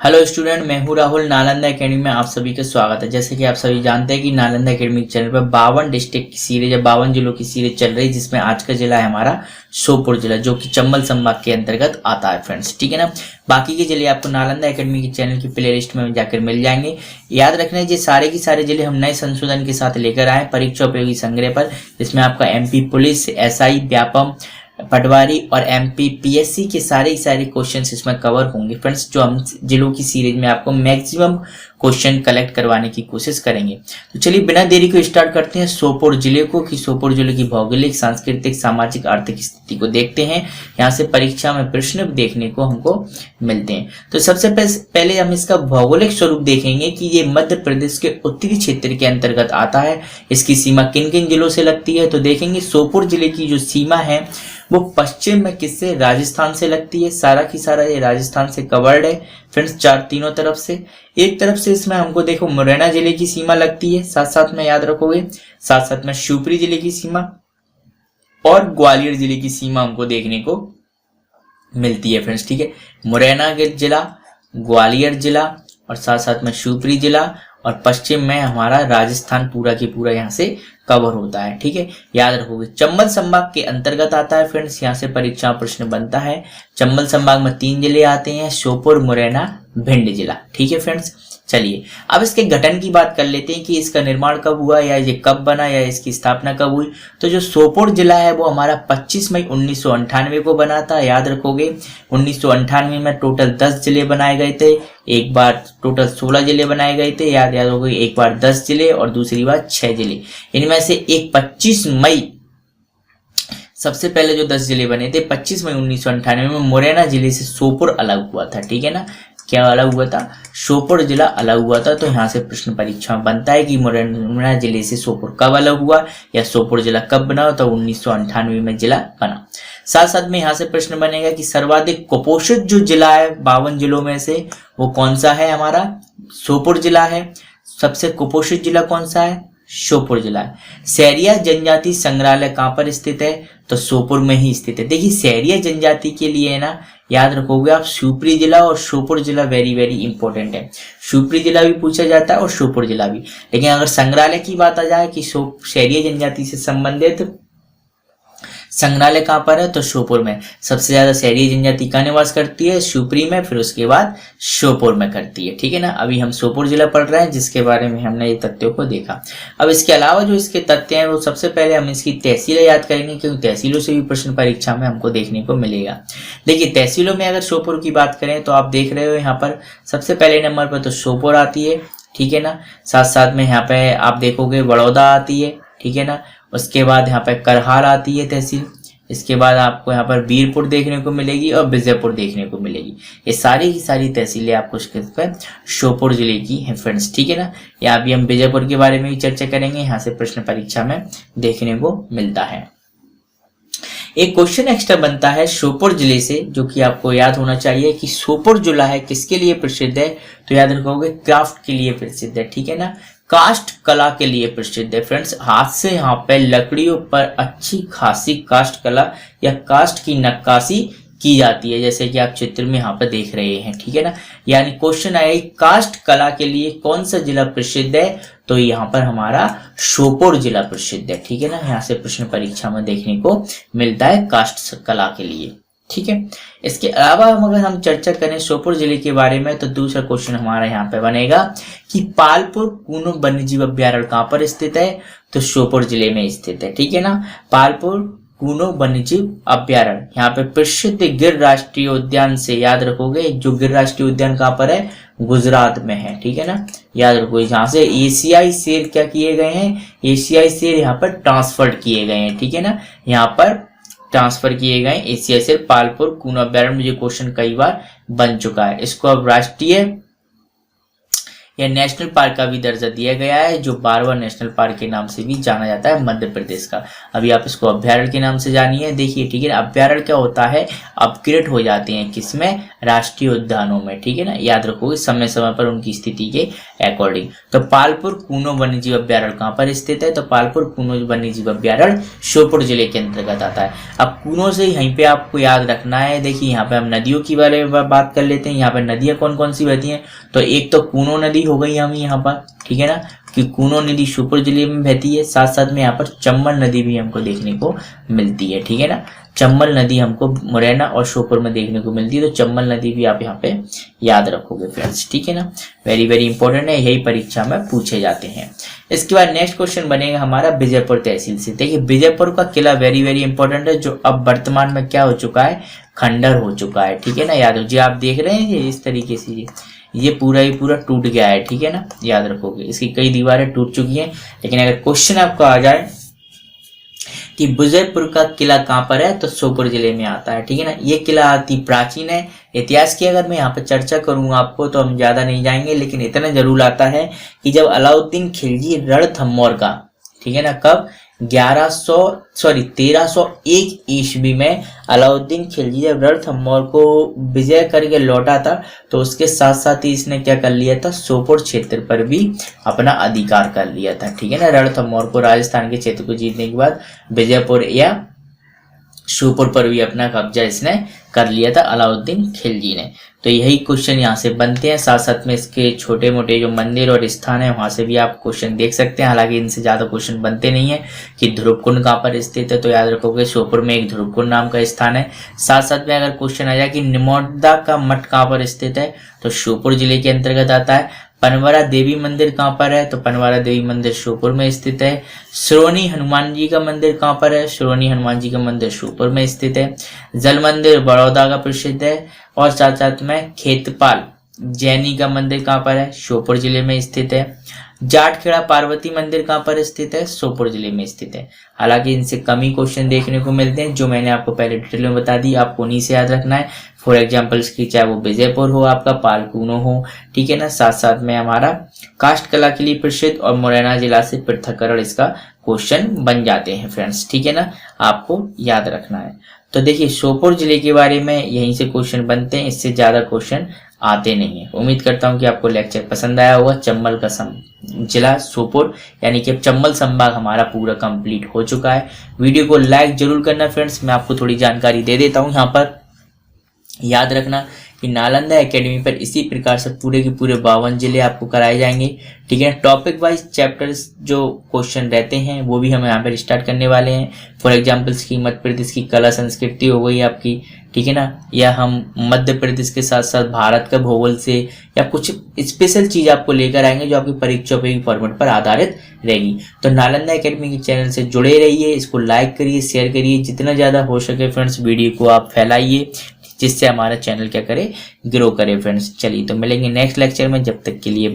Hello student, मैं हूं Rahul. Nalanda academy में आप सभी का स्वागत है। जैसे कि आप सभी जानते हैं कि नालंदा एकेडमी चैनल पर 52 डिस्ट्रिक्ट की सीरीज या 52 जिलों की सीरीज चल रही है, जिसमें आज का जिला है हमारा श्योपुर जिला, जो कि चंबल संभाग के अंतर्गत आता है फ्रेंड्स। ठीक है ना। बाकी के जिले आपको नालंदा एकेडमी के चैनल की प्ले लिस्ट में जाकर मिल जाएंगे। याद रखना है, ये सारे के सारे जिले हम नए संशोधन के साथ लेकर आए परीक्षा उपयोगी संग्रह पर, जिसमें आपका एमपी पुलिस, एसआई, व्यापम, पटवारी और एमपी पीएससी के सारे क्वेश्चंस इसमें कवर होंगे फ्रेंड्स, जो हम जिलों की सीरीज में आपको मैक्सिमम क्वेश्चन कलेक्ट करवाने की कोशिश करेंगे। तो चलिए बिना देरी को स्टार्ट करते हैं श्योपुर जिले को, कि श्योपुर जिले की भौगोलिक, सांस्कृतिक, सामाजिक, आर्थिक स्थिति को देखते हैं। यहाँ से परीक्षा में प्रश्न देखने को हमको मिलते हैं। तो सबसे पहले हम इसका भौगोलिक स्वरूप देखेंगे कि ये मध्य प्रदेश के उत्तरी क्षेत्र के अंतर्गत आता है। इसकी सीमा किन किन जिलों से लगती है, तो देखेंगे श्योपुर जिले की जो सीमा है वो पश्चिम में किससे, राजस्थान से लगती है। सारा की सारा ये राजस्थान से कवर्ड है फ्रेंड्स, तीनों तरफ से। एक तरफ से इसमें हमको देखो मुरैना जिले की सीमा लगती है, साथ साथ में याद रखोगे, साथ साथ में शिवपुरी जिले की सीमा और ग्वालियर जिले की सीमा हमको देखने को मिलती है फ्रेंड्स। ठीक है, मुरैना जिला, ग्वालियर जिला और साथ साथ में शिवपुरी जिला, और पश्चिम में हमारा राजस्थान पूरा की पूरा यहाँ से कवर होता है। ठीक है, याद रखोगे। चंबल संभाग के अंतर्गत आता है फ्रेंड्स, यहाँ से परीक्षा प्रश्न बनता है। चंबल संभाग में 3 जिले आते हैं, श्योपुर, मुरैना, भिंड जिला। ठीक है फ्रेंड्स, चलिए अब इसके गठन की बात कर लेते हैं कि इसका निर्माण कब हुआ, या ये कब बना, या इसकी स्थापना कब हुई। तो जो श्योपुर जिला है वो हमारा 25 मई 1998 को बना था। याद रखोगे, 1998 में टोटल 10 जिले बनाए गए थे। एक बार टोटल 16 जिले बनाए गए थे, याद रखोगे। एक बार 10 जिले और दूसरी बार 6 जिले। इनमें से एक 25 मई, सबसे पहले जो 10 जिले बने थे 25 मई 1998 में मुरैना जिले से श्योपुर अलग हुआ था। ठीक है ना, क्या अलग हुआ था, श्योपुर जिला अलग हुआ था। तो यहाँ से प्रश्न परीक्षा में बनता है कि मुरैना जिले से श्योपुर कब अलग हुआ, या श्योपुर जिला कब बना, तो 1998 में जिला बना। साथ साथ में यहाँ से प्रश्न बनेगा कि सर्वाधिक कुपोषित जो जिला है 52 जिलों में से, वो कौन सा है, हमारा श्योपुर जिला है। सबसे कुपोषित जिला कौन सा है, श्योपुर जिला है। सहरिया जनजाति संग्रहालय कहाँ पर स्थित है, तो श्योपुर में ही स्थित है। देखिए सहरिया जनजाति के लिए है ना, याद रखोगे आप, शिवपुरी जिला और श्योपुर जिला वेरी वेरी इंपॉर्टेंट है। शिवपुरी जिला भी पूछा जाता है और श्योपुर जिला भी। लेकिन अगर संग्रहालय की बात आ जाए कि सहरिया जनजाति से संबंधित संग्रहालय कहाँ पर है, तो श्योपुर में। सबसे ज्यादा सहरिया जनजाति कहाँ निवास करती है, शिवपुरी में, फिर उसके बाद श्योपुर में करती है। ठीक है ना, अभी हम श्योपुर जिला पढ़ रहे हैं, जिसके बारे में हमने ये तथ्यों को देखा। अब इसके अलावा जो इसके तथ्य हैं, वो सबसे पहले हम इसकी तहसीलें याद करेंगे, क्योंकि तहसीलों से भी प्रश्न परीक्षा में हमको देखने को मिलेगा। देखिए तहसीलों में अगर श्योपुर की बात करें तो आप देख रहे हो यहाँ पर सबसे पहले नंबर पर तो श्योपुर आती है। ठीक है ना, साथ साथ में यहाँ पे आप देखोगे बड़ौदा आती है। ठीक है ना, उसके बाद यहाँ पे करहार आती है तहसील। इसके बाद आपको यहाँ पर वीरपुर देखने को मिलेगी और विजयपुर देखने को मिलेगी। ये सारी की सारी तहसीलें आपको श्योपुर जिले की हैं फ्रेंड्स। ठीक है ना, यहाँ भी हम विजयपुर के बारे में भी चर्चा करेंगे, यहाँ से प्रश्न परीक्षा में देखने को मिलता है। एक क्वेश्चन एक्स्ट्रा बनता है श्योपुर जिले से, जो कि आपको याद होना चाहिए कि श्योपुर जिला है किसके लिए प्रसिद्ध है, तो याद रखोगे क्राफ्ट के लिए प्रसिद्ध है। ठीक है ना, कास्ट कला के लिए प्रसिद्ध है फ्रेंड्स। हाथ से यहाँ पे लकड़ियों पर अच्छी खासी कास्ट कला या कास्ट की नक्काशी की जाती है, जैसे कि आप चित्र में यहाँ पर देख रहे हैं। ठीक है ना, यानी क्वेश्चन आया कास्ट कला के लिए कौन सा जिला प्रसिद्ध है, तो यहाँ पर हमारा श्योपुर जिला प्रसिद्ध है। ठीक है ना, यहाँ से प्रश्न परीक्षा में देखने को मिलता है कास्ट कला के लिए। ठीक है, इसके अलावा हम चर्चा करें श्योपुर जिले के बारे में, तो दूसरा क्वेश्चन हमारा यहाँ पे बनेगा कि पालपुर कूनो वन्यजीव अभ्यारण्य कहाँ पर स्थित है, तो श्योपुर जिले में स्थित है। ठीक है ना, पालपुर कूनो वन्यजीव अभ्यारण्य यहाँ पे प्रसिद्ध गिर राष्ट्रीय उद्यान से, याद रखोगे, जो गिर राष्ट्रीय उद्यान कहाँ पर है, गुजरात में है। ठीक है ना, याद रखो, यहाँ से एशियाई शेर क्या किए गए हैं, एशियाई शेर यहाँ पर ट्रांसफर किए गए हैं। ठीक है ना, यहाँ पर ट्रांसफर किए गए एशिया से पालपुर कूनो अभ्यारण्य। मुझे क्वेश्चन कई बार बन चुका है। इसको अब राष्ट्रीय यह नेशनल पार्क का भी दर्जा दिया गया है, जो बारवा नेशनल पार्क के नाम से भी जाना जाता है मध्य प्रदेश का। अभी आप इसको अभ्यारण्य के नाम से जानिए। देखिए ठीक है ना, अभ्यारण्य क्या होता है, अपग्रेड हो जाते हैं किसमें, राष्ट्रीय उद्यानों में, ठीक है ना, याद रखो समय समय पर उनकी स्थिति के अकॉर्डिंग। तो पालपुर कूनो वन्यजीव अभ्यारण्य कहाँ पर स्थित है, तो पालपुर कूनो वन्यजीव अभ्यारण्य श्योपुर जिले के अंतर्गत आता है। अब कूनो से यहीं पे आपको याद रखना है। देखिए यहाँ पे हम नदियों की बारे में बात कर लेते हैं। यहाँ पे नदियां कौन कौन सी बहती हैं, तो एक तो कूनो नदी हो गई हमें यहाँ पर, ठीक है ना, कि कूनो नदी श्योपुर जिले में बहती है। साथ साथ में यहाँ पर चंबल नदी भी हमको देखने को मिलती है, ठीक है ना, चंबल नदी हमको मुरैना और श्योपुर में देखने को मिलती है। तो चंबल नदी भी आप यहाँ पे याद रखोगे फ्रेंड्स, ठीक है ना, वेरी वेरी इंपॉर्टेंट है, यही परीक्षा में पूछे जाते हैं। इसके बाद नेक्स्ट क्वेश्चन बनेगा हमारा विजयपुर तहसील से। देखिए विजयपुर का किला वेरी वेरी इंपॉर्टेंट है, जो अब वर्तमान में क्या हो चुका है, खंडर हो चुका है, ठीक है ना, याद हो जी, आप देख रहे हैं ये इस तरीके से ये पूरा ही पूरा टूट गया है, ठीक है ना, याद रखोगे, इसकी कई दीवारें टूट चुकी हैं। लेकिन अगर क्वेश्चन आपको आ जाए कि विजयपुर का किला कहाँ पर है, तो श्योपुर जिले में आता है, ठीक है ना। ये किला अति प्राचीन है। इतिहास की अगर मैं यहाँ पर चर्चा करूँ आपको तो हम ज्यादा नहीं जाएंगे, लेकिन इतना जरूर आता है कि जब अलाउद्दीन खिलजी रणथंभौर का, ठीक है ना, कब 1301 ईस्वी में अलाउद्दीन खिलजी जब रणथंभौर को विजय करके लौटा था, तो उसके साथ साथ ही इसने क्या कर लिया था, श्योपुर क्षेत्र पर भी अपना अधिकार कर लिया था, ठीक है ना। रणथंभौर को, राजस्थान के क्षेत्र को जीतने के बाद विजयपुर या श्योपुर पर भी अपना कब्जा इसने कर लिया था अलाउद्दीन खिलजी ने। तो यही क्वेश्चन यहाँ से बनते हैं। साथ साथ में इसके छोटे मोटे जो मंदिर और स्थान है वहां से भी आप क्वेश्चन देख सकते हैं। हालांकि इनसे ज्यादा क्वेश्चन बनते नहीं है। कि ध्रुवकुंड कहाँ पर स्थित है, तो याद रखोगे श्योपुर में एक ध्रुवकुंड नाम का स्थान है। साथ साथ में अगर क्वेश्चन आ जाए कि निमोदा का मठ कहाँ पर स्थित है, तो श्योपुर जिले के अंतर्गत आता है। पनवारा देवी मंदिर कहाँ पर है, तो पनवारा देवी मंदिर श्योपुर में स्थित है। श्रोणी हनुमान जी का मंदिर कहाँ पर है, श्रोणी हनुमान जी का मंदिर श्योपुर में स्थित है। जल मंदिर बड़ौदा का प्रसिद्ध है। और साथ साथ में खेतपाल जैनी का मंदिर कहाँ पर है, श्योपुर जिले में स्थित है। जाटखेड़ा पार्वती मंदिर कहाँ पर स्थित है, श्योपुर जिले में स्थित है। हालांकि इनसे कम ही क्वेश्चन देखने को मिलते हैं, जो मैंने आपको पहले डिटेल में बता दी, आपको उन्हीं से याद रखना है। फॉर एग्जाम्पल्स की चाहे वो विजयपुर हो, आपका पालकुनो हो, ठीक है ना। साथ साथ में हमारा काष्ठ कला के लिए प्रसिद्ध और मुरैना जिला से पृथक्करण इसका क्वेश्चन बन जाते हैं फ्रेंड्स, ठीक है ना, आपको याद रखना है। तो देखिए श्योपुर जिले के बारे में यहीं से क्वेश्चन बनते हैं, इससे ज्यादा क्वेश्चन आते नहीं है। उम्मीद करता हूं कि आपको लेक्चर पसंद आया होगा। चंबल का जिला श्योपुर यानी कि अब चंबल संभाग हमारा पूरा कंप्लीट हो चुका है। वीडियो को लाइक जरूर करना फ्रेंड्स। मैं आपको थोड़ी जानकारी दे देता हूं यहाँ पर, याद रखना कि नालंदा एकेडमी पर इसी प्रकार से पूरे के पूरे 52 जिले आपको कराए जाएंगे, ठीक है। टॉपिक वाइज चैप्टर्स जो क्वेश्चन रहते हैं वो भी हम यहाँ पर स्टार्ट करने वाले हैं। फॉर एग्जाम्पल्स की मध्य प्रदेश की कला संस्कृति हो गई आपकी, ठीक है ना, या हम मध्य प्रदेश के साथ साथ भारत का भूगोल से या कुछ स्पेशल चीज आपको लेकर आएंगे जो आपकी परीक्षा पे फॉर्मेट पर आधारित रहेगी। तो नालंदा एकेडमी के चैनल से जुड़े रहिए, इसको लाइक करिए, शेयर करिए, जितना ज्यादा हो सके फ्रेंड्स वीडियो को आप फैलाइए, जिससे हमारा चैनल क्या करे, ग्रो करे फ्रेंड्स। चलिए तो मिलेंगे नेक्स्ट लेक्चर में, जब तक के लिए